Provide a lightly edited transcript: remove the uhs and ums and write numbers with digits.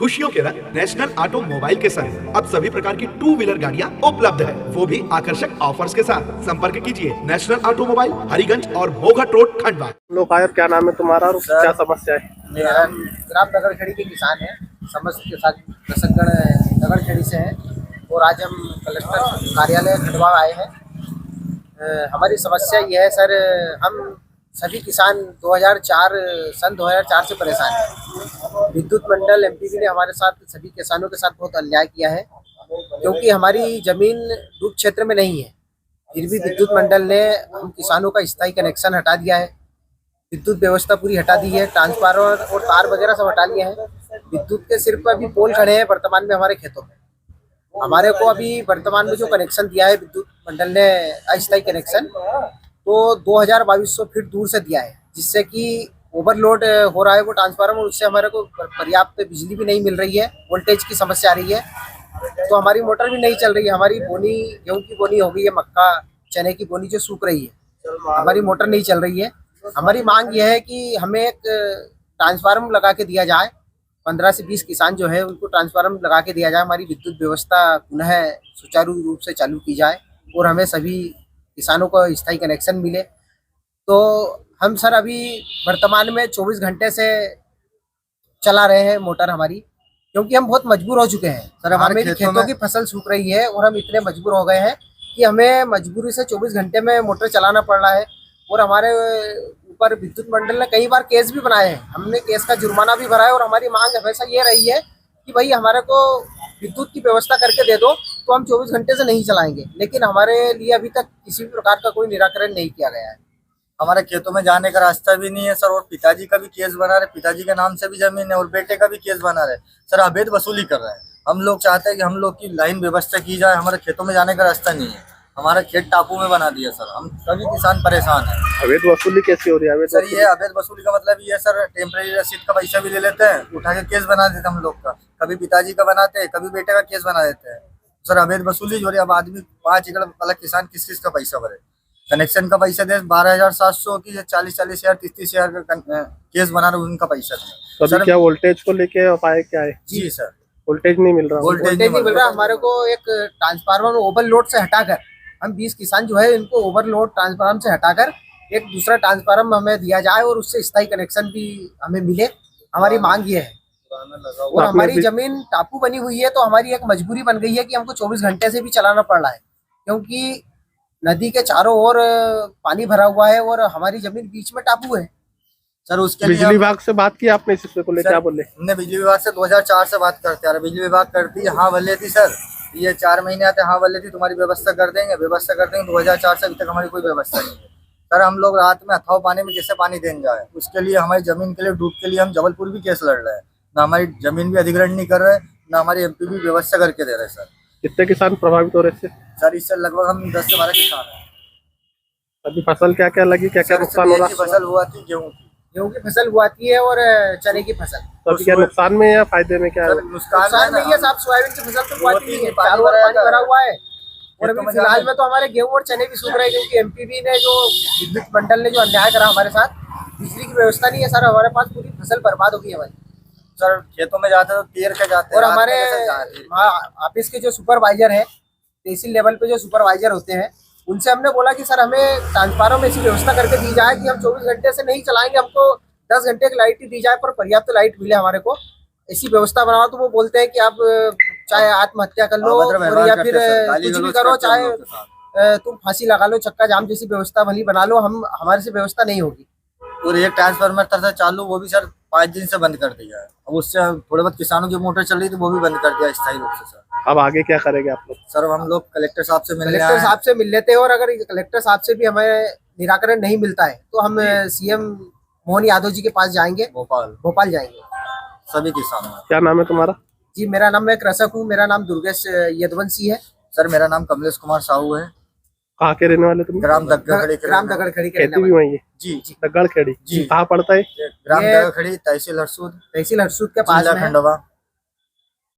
खुशियों के रंग नेशनल ऑटोमोबाइल के संग अब सभी प्रकार की टू व्हीलर गाड़ियां उपलब्ध है, वो भी आकर्षक ऑफर्स के साथ। संपर्क कीजिए नेशनल ऑटोमोबाइल, हरिगंज और मोघट रोड, खंडवा। लोग आए और क्या नाम है तुम्हारा और क्या समस्या है? मेरा ग्राम दगड़खेड़ी के किसान है, समस्त के साथ दशकगण दगड़खेड़ी से है और आज हम कलेक्टर कार्यालय खंडवा आए हैं। हमारी समस्या यह है सर, हम सभी किसान सन 2004 से परेशान हैं। विद्युत मंडल एमपीवी ने हमारे साथ सभी किसानों के साथ बहुत अन्याय किया है, क्योंकि हमारी ज़मीन डूब क्षेत्र में नहीं है, फिर भी विद्युत मंडल ने हम किसानों का स्थायी कनेक्शन हटा दिया है। विद्युत व्यवस्था पूरी हटा दी है, ट्रांसफार्मर और तार वगैरह सब हटा लिए हैं। विद्युत के सिर्फ अभी पोल खड़े हैं वर्तमान में हमारे खेतों में। हमारे को अभी वर्तमान में जो कनेक्शन दिया है विद्युत मंडल ने अस्थायी कनेक्शन, तो 2200 फीट दूर से दिया है, जिससे कि ओवरलोड हो रहा है वो ट्रांसफार्मर, उससे हमारे को पर्याप्त बिजली भी नहीं मिल रही है, वोल्टेज की समस्या आ रही है, तो हमारी मोटर भी नहीं चल रही है। हमारी बोनी, गेहूँ की बोनी हो गई है, मक्का चने की बोनी जो सूख रही है, हमारी मोटर नहीं चल रही है। हमारी मांग यह है कि हमें एक ट्रांसफार्मर लगा के दिया जाए, 15 से 20 किसान जो है उनको ट्रांसफार्मर लगा के दिया जाए, हमारी विद्युत व्यवस्था पुनः सुचारू रूप से चालू की जाए और हमें सभी किसानों को स्थायी कनेक्शन मिले। तो हम सर अभी वर्तमान में 24 घंटे से चला रहे हैं मोटर हमारी, क्योंकि हम बहुत मजबूर हो चुके हैं सर। हमारे खेतों की फसल सूख रही है और हम इतने मजबूर हो गए हैं कि हमें मजबूरी से 24 घंटे में मोटर चलाना पड़ रहा है। और हमारे ऊपर विद्युत मंडल ने कई बार केस भी बनाए हैं, हमने केस का जुर्माना भी भरा है और हमारी मांग हमेशा ये रही है कि भाई हमारे को विद्युत की व्यवस्था करके दे दो, तो हम 24 घंटे से नहीं चलाएंगे। लेकिन हमारे लिए अभी तक किसी भी प्रकार का कोई निराकरण नहीं किया गया है। हमारे खेतों में जाने का रास्ता भी नहीं है सर, और पिताजी का भी केस बना रहे, पिताजी के नाम से भी जमीन है और बेटे का भी केस बना रहे सर, अवैध वसूली कर रहे हैं। हम लोग चाहते हैं कि हम लोग की लाइन व्यवस्था की जाए, हमारे खेतों में जाने का रास्ता नहीं है, हमारा खेत टापू में बना दिया सर, हम सभी किसान परेशान हैं। अवैध वसूली कैसी हो रही है? सर ये अवैध वसूली का मतलब ये सर, टेम्परेरी रसीद का पैसा भी ले लेते हैं, उठा के केस बना देते हैं हम लोग का, कभी पिताजी का बनाते हैं, कभी बेटे का केस बना देते हैं सर। अवैध वसूली हो रही है। अब आदमी 5 एकड़ वाला किसान किस किस का पैसा भरे? कनेक्शन का पैसा दे 12,700 की 40,000 30,000 का केस बना रहे, उनका पैसा तो सर क्या वोल्टेज को लेके उपाय क्या है? जी सर, वोल्टेज नहीं मिल रहा। वोल्टेज नहीं मिल रहा हमारे को। एक ट्रांसफार्मर ओवरलोड से हटाकर, हम 20 किसान जो है इनको ओवरलोड ट्रांसफार्मर से हटाकर एक दूसरा ट्रांसफार्मर हमें दिया जाए और उससे स्थायी कनेक्शन भी हमें मिले, हमारी मांग ये है। और हमारी जमीन टापू बनी हुई है, तो हमारी एक मजबूरी बन गई है कि हमको 24 घंटे से भी चलाना पड़ रहा है, क्योंकि नदी के चारों ओर पानी भरा हुआ है और हमारी जमीन बीच में टापू है सर। उसके बिजली विभाग से बात की आपने इस विषय को लेकर? क्या बोले? हमने बिजली विभाग से 2004 से बात करते आ रहे, बिजली विभाग करती है हाँ बोले थी सर, ये 4 महीने आते हाँ बोले थी तुम्हारी व्यवस्था कर देंगे, व्यवस्था कर देंगे। 2004 से अभी तक हमारी कोई व्यवस्था नहीं है सर। हम लोग रात में अथाव पानी में जैसे पानी देने जाए, उसके लिए हमारी जमीन के लिए डूब के लिए हम जबलपुर भी केस लड़ रहे हैं, ना हमारी जमीन भी अधिग्रहण नहीं कर रहे, ना हमारी एमपी भी व्यवस्था करके दे रहे सर। कितने किसान प्रभावित हो रहे थे सर? इससे लगभग हम 10 से 12 किसान हैं। अभी फसल क्या क्या लगी, क्या क्या नुकसान हो रहा? फसल हुआ थी गेहूँ की फसल हुआती है और चने की फसल। तो अभी क्या नुकसान में या फायदे में? क्या नुकसान नहीं है साहब, सोयाबीन की फसल तो हुआती है, चारों ओर पानी भरा हुआ है और अभी फिलहाल में तो हमारे गेहूं और चने भी सूख रहे हैं, क्योंकि एमपीवी ने जो विद्युत मंडल ने जो अन्याय करा हमारे साथ, बिजली की व्यवस्था नहीं है सर, हमारे पास पूरी फसल बर्बाद हो गई है हमारी सर। खेतों में जाते तो तीर के जाते और हमारे ऑफिस के जो सुपरवाइजर है, तहसील लेवल पे जो सुपरवाइजर होते हैं, उनसे हमने बोला कि सर हमें ट्रांसफार्मर में ऐसी व्यवस्था करके दी जाए कि हम 24 घंटे से नहीं चलाएंगे, हमको 10 घंटे की लाइट ही दी जाए, पर पर्याप्त लाइट मिले हमारे को, ऐसी व्यवस्था बनाओ। तो वो बोलते हैं कि आप चाहे आत्महत्या कर लो या फिर कुछ भी करो, चाहे तुम फांसी लगा लो, चक्का जाम जैसी व्यवस्था भली बना लो, हमारे से व्यवस्था नहीं होगी। और एक ट्रांसफार्मर था चालू, वो भी सर 5 दिन से बंद कर दिया है। अब उससे थोड़े बहुत किसानों की मोटर चल रही थी, वो भी बंद कर दिया स्थायी रूप से सर। अब आगे क्या करेंगे आप लोग? सर हम लोग कलेक्टर साहब से मिल लेते हैं और अगर कलेक्टर साहब से भी हमें निराकरण नहीं मिलता है तो हम सीएम मोहन यादव जी के पास जाएंगे, भोपाल जाएंगे सभी किसानों। क्या नाम है तुम्हारा? जी मेरा नाम, मैं कृषक हूँ, मेरा नाम दुर्गेश यदवंशी है। सर मेरा नाम कमलेश कुमार साहू है। कहाँ के रहने वाले तुम? ग्राम दगड़खेड़ी के खेती भी वही है? जी दगड़खेड़ी। जी। कहाँ पड़ता है? ग्राम दगड़खेड़ी, तहसील हरसूद के पास खंडवा।